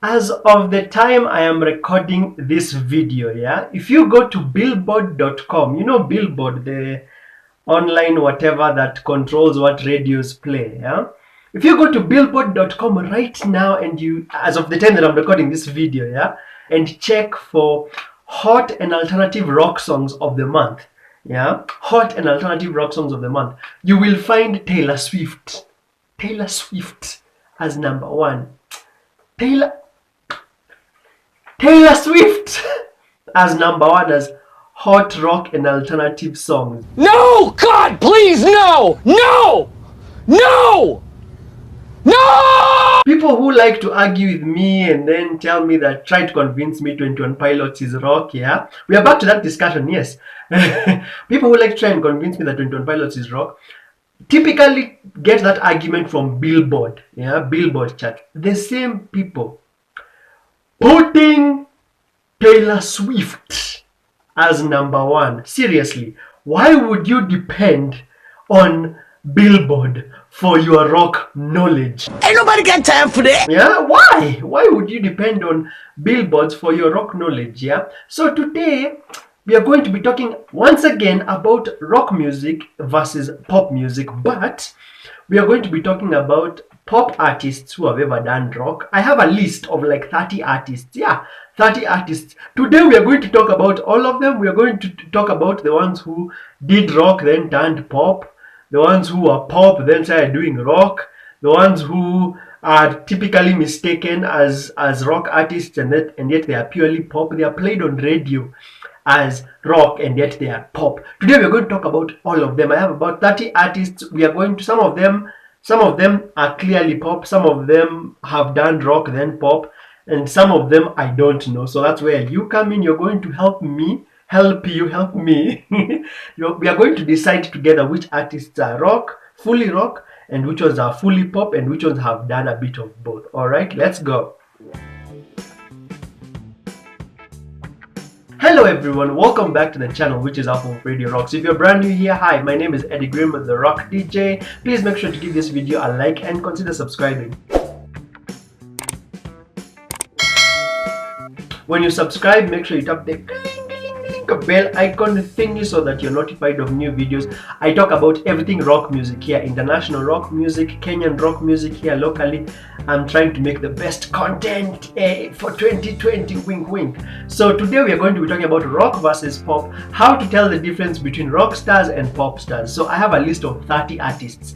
As of the time I am recording this video, yeah, if you go to billboard.com, you know Billboard, the online whatever that controls what radios play, yeah. If you go to billboard.com right now and you, as of the time that I'm recording this video, yeah, and check for hot and alternative rock songs of the month, yeah, hot and alternative rock songs of the month, you will find Taylor Swift as number one. Taylor Swift as number one as hot rock and alternative songs. No! God, please, no! No! No! No! People who like to argue with me and then tell me that, try to convince me 21 Pilots is rock, yeah? We are back to that discussion, yes. People who like to try and convince me that 21 Pilots is rock typically get that argument from Billboard, yeah? Billboard chart. The same people putting Taylor Swift as number one. Seriously, why would you depend on Billboard for your rock knowledge? Ain't nobody got time for that. Yeah, why? Why would you depend on billboards for your rock knowledge? Yeah. So today we are going to be talking once again about rock music versus pop music, but we are going to be talking about pop artists who have ever done rock. I have a list of like 30 artists. Yeah, 30 artists. Today we are going to talk about all of them. We are going to talk about the ones who did rock then turned pop, the ones who are pop then started doing rock, the ones who are typically mistaken as rock artists and yet they are purely pop. They are played on radio as rock and yet they are pop. Today we are going to talk about all of them. I have about 30 artists. We are going to, some of them are clearly pop, some of them have done rock then pop, and some of them I don't know. So that's where you come in. You're going to help me. We are going to decide together which artists are rock, fully rock, and which ones are fully pop, and which ones have done a bit of both. All right, let's go. Hello everyone, welcome back to the channel, which is Apple Radio Rocks. If you're brand new here, hi, my name is Eddie Grimm, the Rock DJ. Please make sure to give this video a like and consider subscribing. When you subscribe, make sure you tap the bell icon thingy so that you're notified of new videos. I talk about everything rock music here, international rock music, Kenyan rock music here locally. I'm trying to make the best content for 2020, wink wink. So today we are going to be talking about rock versus pop, how to tell the difference between rock stars and pop stars. So I have a list of 30 artists.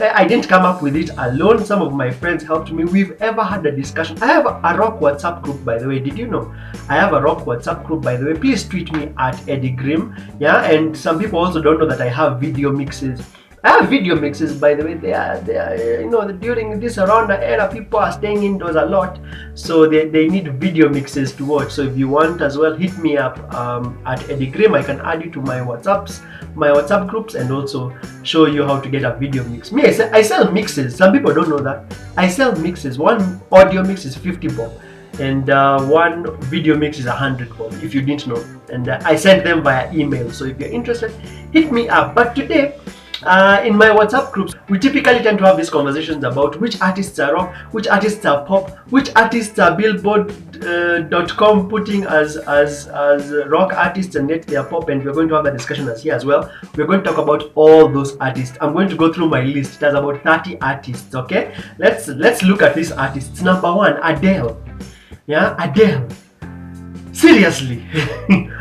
I didn't come up with it alone. Some of my friends helped me. We've ever had a discussion. I have a rock WhatsApp group, by the way. Did you know? I have a rock WhatsApp group, by the way. Please tweet me at Eddie Grimm. Yeah, and some people also don't know that I have video mixes. I have video mixes, by the way. They are you know, during this Corona era, people are staying indoors a lot, so they need video mixes to watch. So if you want as well, hit me up at Eddie Grimm. I can add you to my WhatsApp groups, and also show you how to get a video mix. Me, I sell mixes. Some people don't know that. I sell mixes. One audio mix is 50 bob, and one video mix is 100 bob, if you didn't know. And I send them via email. So if you're interested, hit me up. But today, in my WhatsApp groups, we typically tend to have these conversations about which artists are rock, which artists are pop, which artists are Billboard.com putting as rock artists and yet they are pop, and we're going to have that discussion as here as well. We're going to talk about all those artists. I'm going to go through my list. There's about 30 artists. Okay, let's look at these artists. Number one, Adele. Yeah, Adele. Seriously,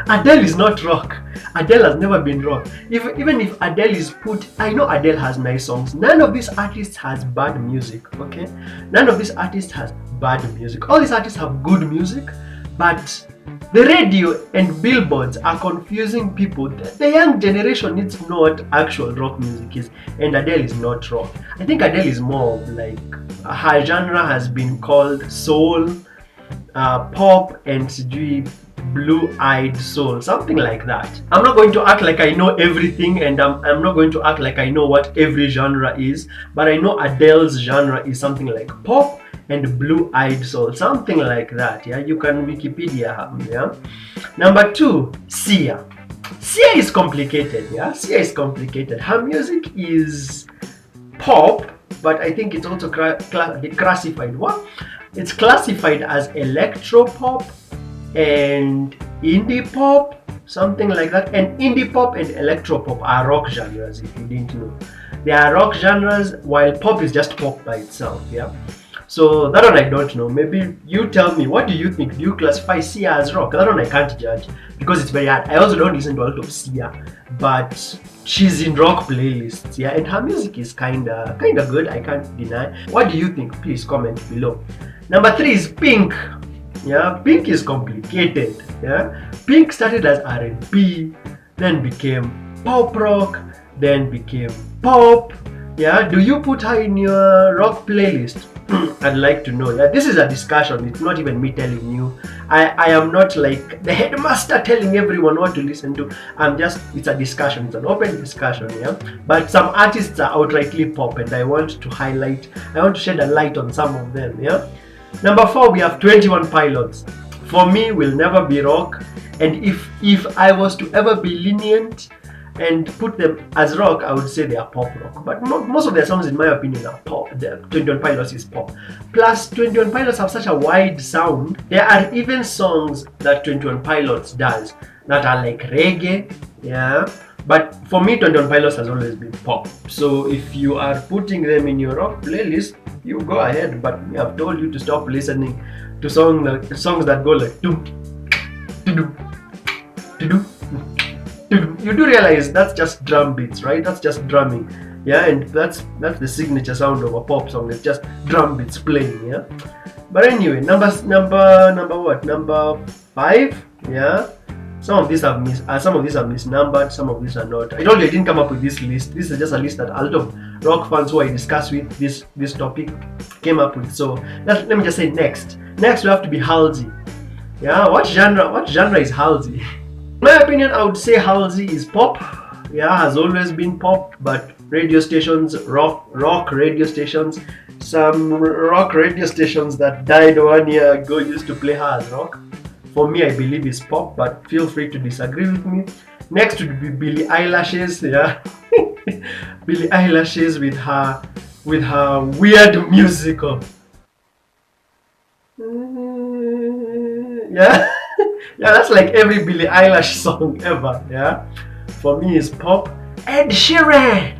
Adele is not rock. Adele has never been rock. Even if Adele is put, I know Adele has nice songs. None of these artists has bad music, okay? None of these artists has bad music. All these artists have good music, but the radio and billboards are confusing people. The young generation needs to know what actual rock music is, and Adele is not rock. I think Adele is more of like, her genre has been called soul, pop, and blue-eyed soul, something like that. I'm not going to act like I know everything, and I'm not going to act like I know what every genre is, but I know Adele's genre is something like pop and blue-eyed soul, something like that. Yeah, you can Wikipedia her. Yeah. Number two, Sia. Sia is complicated. Yeah, Sia is complicated. Her music is pop, but I think it's also classified what? It's classified as electro pop and indie pop, something like that. And indie pop and electro pop are rock genres, if you didn't know. They are rock genres, while pop is just pop by itself. Yeah. So that one I don't know. Maybe you tell me, what do you think? Do you classify Sia as rock? That one I can't judge because it's very hard. I also don't listen to a lot of Sia, but she's in rock playlists, yeah, and her music is kinda good, I can't deny. What do you think? Please comment below. Number 3 is Pink. Yeah, Pink is complicated. Yeah, Pink started as R&B, then became pop rock, then became pop. Yeah, do you put her in your rock playlist? I'd like to know. Yeah, this is a discussion. It's not even me telling you. I am not like the headmaster telling everyone what to listen to. It's a discussion. It's an open discussion. Yeah, but some artists are outrightly pop, and I want to shed a light on some of them. Yeah. Number 4, we have 21 Pilots. For me, will never be rock. And if I was to ever be lenient and put them as rock, I would say they are pop rock. But most of their songs, in my opinion, are pop. The 21 Pilots is pop. Plus, 21 Pilots have such a wide sound. There are even songs that 21 Pilots does that are like reggae. Yeah. But for me, 21 Pilots has always been pop. So if you are putting them in your rock playlist, you go ahead. But I've told you to stop listening to songs that go like do. You do realize that's just drum beats, right? That's just drumming, yeah, and that's the signature sound of a pop song. It's just drum beats playing, yeah. But anyway, number what? Number 5, yeah. Some of these are misnumbered, some of these are not. I told you I didn't come up with this list. This is just a list that a lot of rock fans who I discuss with this topic came up with. So let me just say next. Next we have to be Halsey. Yeah, what genre is Halsey? In my opinion, I would say Halsey is pop. Yeah, has always been pop, but radio stations, rock radio stations, some rock radio stations that died 1 year ago used to play her as rock. For me, I believe it's pop, but feel free to disagree with me. Next would be Billie Eyelashes, yeah. Billie Eyelashes with her weird musical. Yeah. Yeah, that's like every Billie Eilish song ever, yeah. For me, it's pop. Ed Sheeran.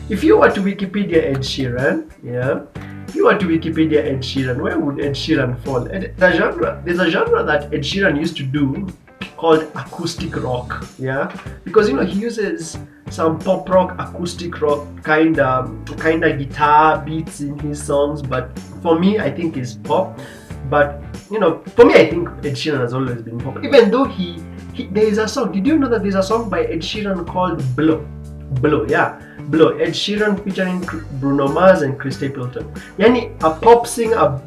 If you were to Wikipedia Ed Sheeran, yeah. If you were to Wikipedia Ed Sheeran, where would Ed Sheeran fall? There's a genre that Ed Sheeran used to do called acoustic rock, yeah. Because he uses some pop rock, acoustic rock kinda guitar beats in his songs. But for me, I think it's pop. But for me, I think Ed Sheeran has always been pop. Even though there is a song. Did you know that there's a song by Ed Sheeran called Blow? Yeah, Blow. Ed Sheeran featuring Bruno Mars and Chris Stapleton. Yani a pop singer,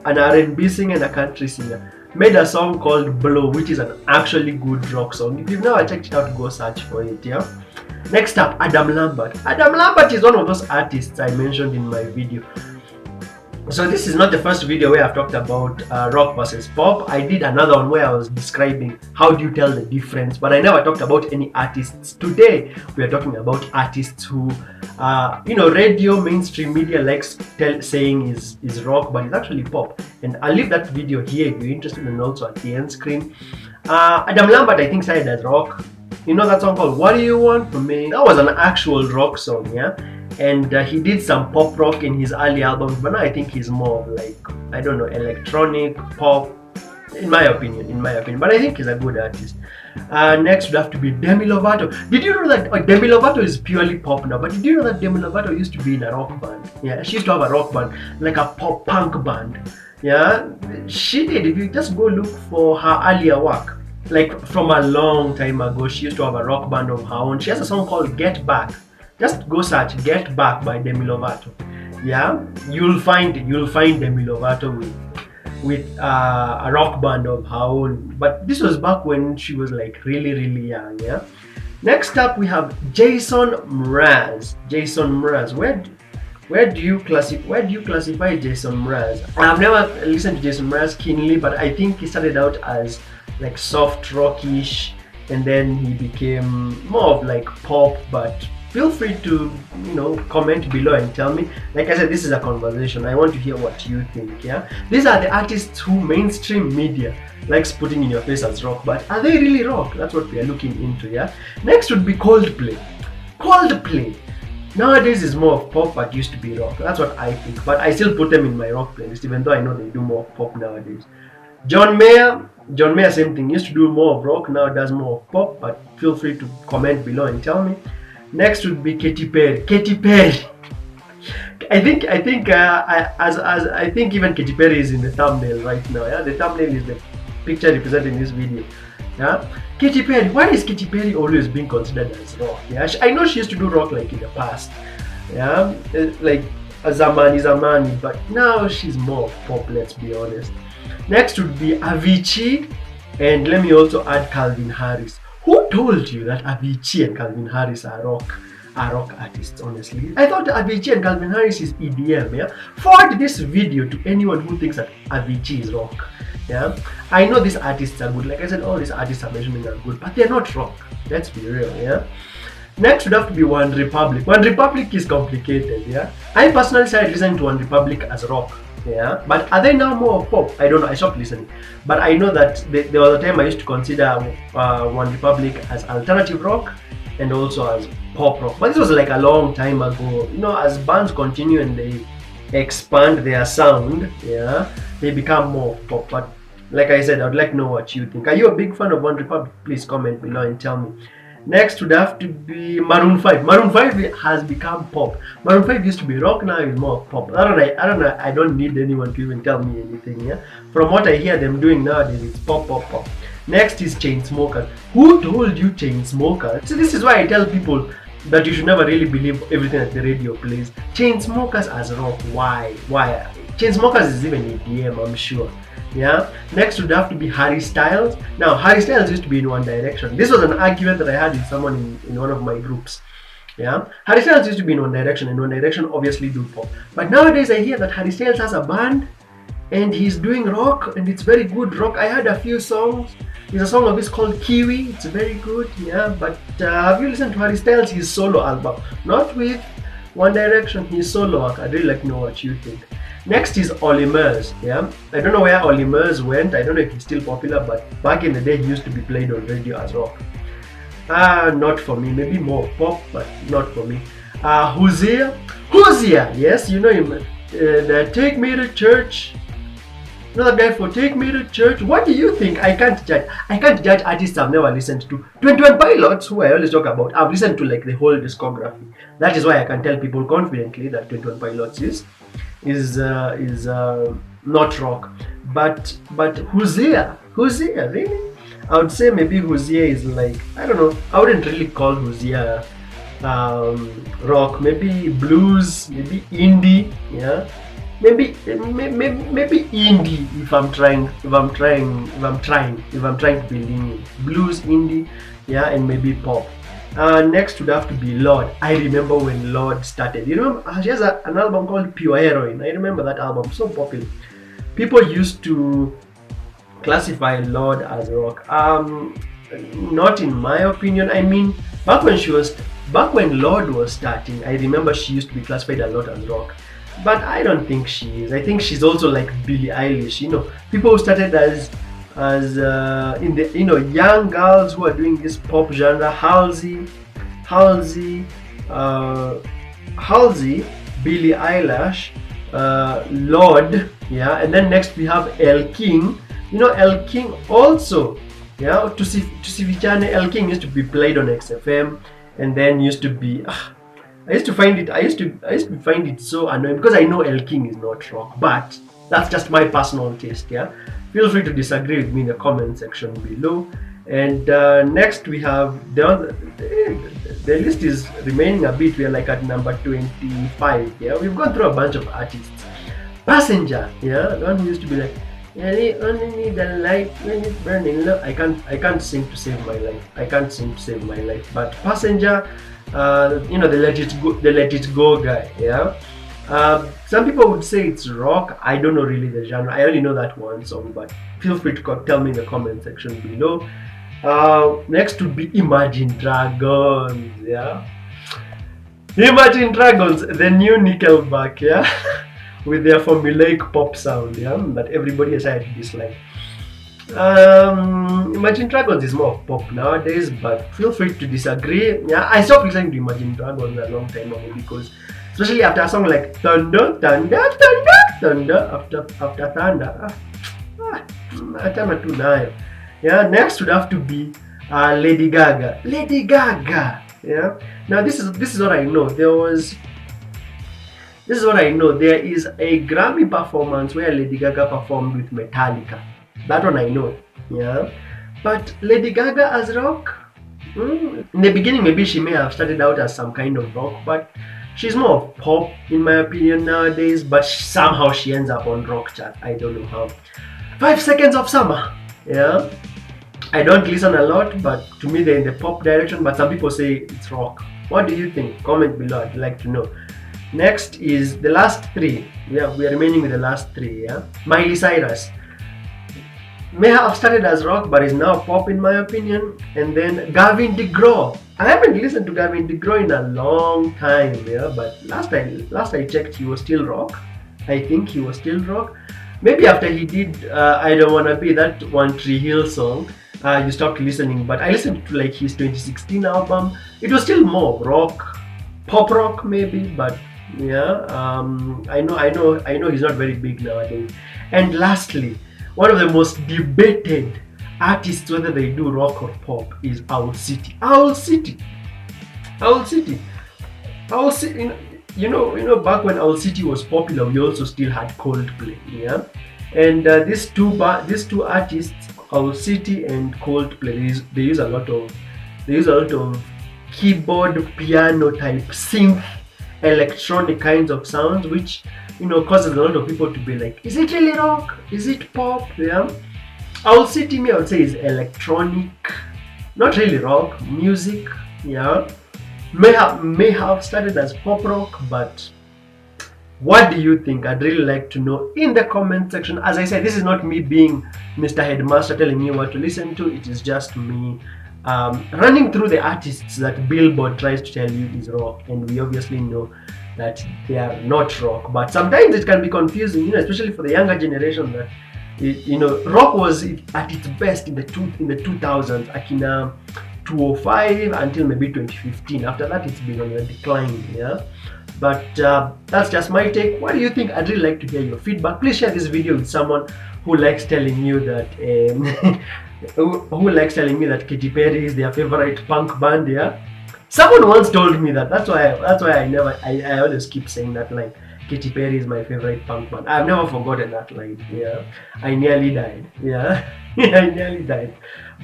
an R&B singer, and a country singer made a song called Blow, which is an actually good rock song. If you've never checked it out, go search for it. Yeah. Next up, Adam Lambert. Adam Lambert is one of those artists I mentioned in my video. So this is not the first video where I've talked about rock versus pop. I did another one where I was describing how do you tell the difference, but I never talked about any artists. Today we are talking about artists who radio, mainstream media likes saying is rock, but it's actually pop. And I'll leave that video here if you're interested, and also at the end screen. Adam Lambert, I think, started as rock. You know that song called What Do You Want From Me? That was an actual rock song, yeah. And he did some pop rock in his early albums, but now I think he's more of like, I don't know, electronic pop, in my opinion. But I think he's a good artist. Next would have to be Demi Lovato. Did you know that Demi Lovato is purely pop now? But did you know that Demi Lovato used to be in a rock band? Yeah, she used to have a rock band, like a pop punk band. Yeah, she did. If you just go look for her earlier work, like from a long time ago, she used to have a rock band of her own. She has a song called Get Back. Just go search Get Back by Demi Lovato. Yeah, you'll find Demi Lovato with a rock band of her own. But this was back when she was like really, really young. Yeah. Next up we have Jason Mraz. Where do you classify Jason Mraz? I've never listened to Jason Mraz keenly, but I think he started out as like soft rockish, and then he became more of like pop, but feel free to, comment below and tell me. Like I said, this is a conversation. I want to hear what you think. Yeah, these are the artists who mainstream media likes putting in your face as rock, but are they really rock? That's what we are looking into. Yeah, next would be Coldplay. Coldplay nowadays is more of pop, but used to be rock. That's what I think, but I still put them in my rock playlist, even though I know they do more pop nowadays. John Mayer, same thing. Used to do more of rock, now does more of pop. But feel free to comment below and tell me. Next would be Katy Perry. Katy Perry. I think even Katy Perry is in the thumbnail right now. Yeah, the thumbnail is the picture representing this video. Yeah, Katy Perry. Why is Katy Perry always being considered as rock? Yeah, I know she used to do rock like in the past. Yeah, like Zamani, but now she's more of pop. Let's be honest. Next would be Avicii, and let me also add Calvin Harris. Who told you that Avicii and Calvin Harris are rock artists? Honestly, I thought Avicii and Calvin Harris is EDM. Yeah, forward this video to anyone who thinks that Avicii is rock. Yeah, I know these artists are good. Like I said, all these artists I'm mentioning are good, but they're not rock. Let's be real. Yeah. Next would have to be One Republic. One Republic is complicated. Yeah, I personally started listening to One Republic as rock. Yeah, but are they now more pop? I don't know. I stopped listening, but I know that there was a time I used to consider One Republic as alternative rock and also as pop rock. But this was like a long time ago. As bands continue and they expand their sound, yeah, they become more pop. But like I said, I would like to know what you think. Are you a big fan of One Republic? Please comment below and tell me. Next would have to be Maroon 5. Maroon 5 has become pop. Maroon 5 used to be rock, now it's more pop. I don't know. I don't need anyone to even tell me anything. Yeah. From what I hear them doing nowadays, it's pop. Next is Chainsmokers. Who told you Chainsmokers? So this is why I tell people that you should never really believe everything that the radio plays. Chainsmokers as rock. Why? Chainsmokers is even EDM, I'm sure. Yeah. Next would have to be Harry Styles. Now, Harry Styles used to be in One Direction. This was an argument that I had with someone in one of my groups. Yeah. Harry Styles used to be in One Direction, and One Direction obviously do pop. But nowadays I hear that Harry Styles has a band and he's doing rock, and it's very good rock. I heard a few songs. There's a song of his called Kiwi. It's very good. Yeah. But have you listened to Harry Styles' his solo album? Not with One Direction, his solo work. I'd really like to know what you think. Next is Olympus. Yeah, I don't know where Olympus went. I don't know if he's still popular, but back in the day he used to be played on radio as rock. Not for me. Maybe more pop, but not for me. Hosea, yes, you know him. The Take Me to Church. You know that guy for Take Me to Church? What do you think? I can't judge artists I've never listened to. 21 Pilots, who I always talk about, I've listened to like the whole discography. That is why I can tell people confidently that 21 Pilots is not rock. But Hosea, really? I would say maybe Hosea is like, I don't know, I wouldn't really call Hosea rock. Maybe blues, maybe indie. Yeah, maybe indie if I'm trying to be lenient. Blues, indie, yeah, and maybe pop. Next would have to be Lorde. I remember when Lorde started. You know, she has an album called Pure Heroine. I remember that album, so popular. People used to classify Lorde as rock. Not in my opinion. I mean, back when Lorde was starting, I remember she used to be classified a lot as rock. But I don't think she is. I think she's also like Billie Eilish. You know, people who started as in the young girls who are doing this pop genre. Halsey, Billie Eilish, Lorde, yeah, and then next we have El King. You know, El King also, yeah, to see El King used to be played on XFM, and then used to be. I used to find it so annoying because I know El King is not rock, but that's just my personal taste. Yeah, feel free to disagree with me in the comment section below. And next we have the list is remaining a bit. We are like at number 25. Yeah, we've gone through a bunch of artists. Passenger, yeah, the one who used to be like, "I only need the light when it's burning low." I can't sing to save my life. But Passenger, you know, the Let It Go guy, yeah. Some people would say it's rock. I don't know really the genre. I only know that one song, but feel free to tell me in the comment section below. Next would be Imagine Dragons, yeah. Imagine Dragons, the new Nickelback, yeah, with their formulaic pop sound, yeah, that everybody has had to dislike. Imagine Dragons is more pop nowadays, but feel free to disagree. Yeah, I stopped listening to Imagine Dragons a long time ago because, especially after a song like Thunder, Thunder, Thunder, Thunder, after Thunder, I turned to now. Yeah, next would have to be Lady Gaga. Lady Gaga. Yeah. Now this is what I know. This is what I know. There is a Grammy performance where Lady Gaga performed with Metallica. That one I know. Yeah. But Lady Gaga as rock? In the beginning, maybe she may have started out as some kind of rock, but she's more of pop in my opinion nowadays. But somehow she ends up on rock chart. I don't know how. 5 Seconds of Summer. Yeah. I don't listen a lot, but to me they're in the pop direction, but some people say it's rock. What do you think? Comment below, I'd like to know. Next is the last three. Yeah, we are remaining with the last three, yeah. Miley Cyrus. May have started as rock, but is now pop in my opinion. And then Gavin DeGraw. I haven't listened to Gavin DeGraw in a long time, yeah, but last I checked he was still rock. I think he was still rock. Maybe after he did I Don't Wanna Be, that One Tree Hill song, you stopped listening, but I listened to like his 2016 album. It was still more rock, pop rock maybe, but yeah, I know he's not very big nowadays. And lastly, one of the most debated artists whether they do rock or pop is Owl City. Owl City. You know, back when Owl City was popular, we also still had Coldplay, yeah. And these two artists, Owl City and Coldplay, they use a lot of keyboard, piano type, synth, electronic kinds of sounds, which causes a lot of people to be like, is it really rock? Is it pop? Yeah. Owl City, I would say, is electronic, not really rock music. Yeah. May have started as pop rock, but what do you think? I'd really like to know in the comment section. As I said, this is not me being Mr. Headmaster telling you what to listen to. It is just me running through the artists that Billboard tries to tell you is rock, and we obviously know that they are not rock. But sometimes it can be confusing, especially for the younger generation. That rock was at its best in the 2000s, Akina 2005 until maybe 2015. After that, it's been on a decline. Yeah. But that's just my take. What do you think? I'd really like to hear your feedback. Please share this video with someone who likes telling you that who likes telling me that Katy Perry is their favorite punk band. Yeah, someone once told me that. That's why I always keep saying that line. Katy Perry is my favorite punk band. I've never forgotten that line. Yeah, I nearly died. Yeah, I nearly died.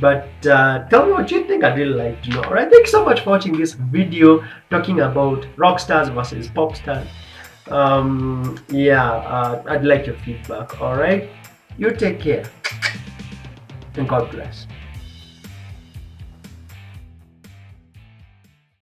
But tell me what you think. I'd really like to know. Alright, thank you so much for watching this video talking about rock stars versus pop stars. I'd like your feedback. Alright, you take care and God bless.